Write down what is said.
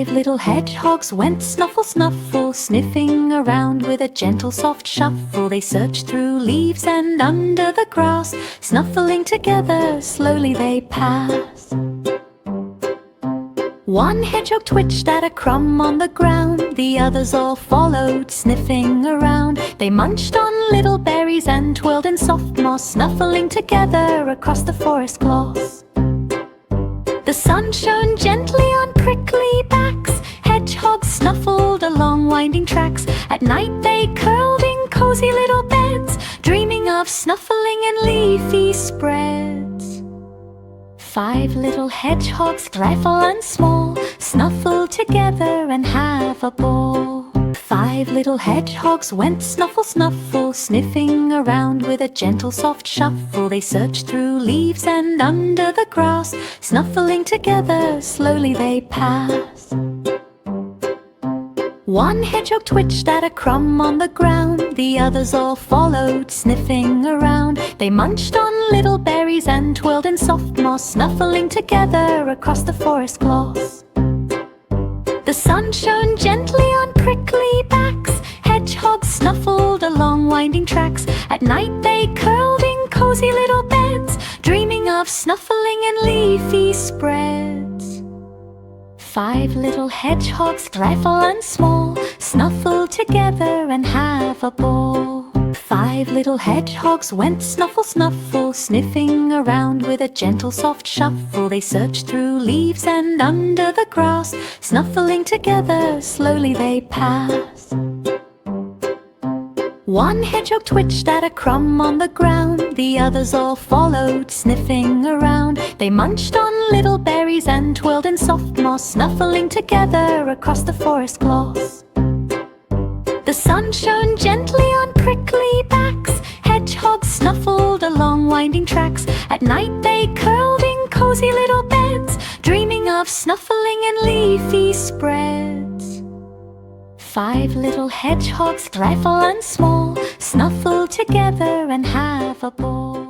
5 little hedgehogs went snuffle snuffle, sniffing around with a gentle soft shuffle. They searched through leaves and under the grass, snuffling together, slowly they passed. One hedgehog twitched at a crumb on the ground, the others all followed, sniffing around. They munched on little berries and twirled in soft moss, snuffling together across the forest gloss. The sun shone gently on prickly backs, hedgehogs snuffled along winding tracks. At night they curled in cozy little beds, dreaming of snuffling in leafy spreads. 5 little hedgehogs, trifle and small, snuffle together and have a ball. 5 little hedgehogs went snuffle snuffle, sniffing around with a gentle soft shuffle. They searched through leaves and under the grass, snuffling together, slowly they passed. One hedgehog twitched at a crumb on the ground, the others all followed, sniffing around. They munched on little berries and twirled in soft moss, snuffling together across the forest gloss. The sun shone gently on prickly backs, hedgehogs snuffled along winding tracks. At night they curled in cozy little beds, dreaming of snuffling in leafy spreads. 5 little hedgehogs, trifle and small, snuffle together and have a ball. 5 little hedgehogs went snuffle snuffle, sniffing around with a gentle soft shuffle. They searched through leaves and under the grass, snuffling together, slowly they passed. One hedgehog twitched at a crumb on the ground, the others all followed, sniffing around. They munched on little berries and twirled in soft moss, snuffling together across the forest gloss. The sun shone gently on prickly backs, hedgehogs snuffled along winding tracks. At night they curled in cozy little beds, dreaming of snuffling in leafy spreads. 5 little hedgehogs, trifle and small, snuffle together and have a ball.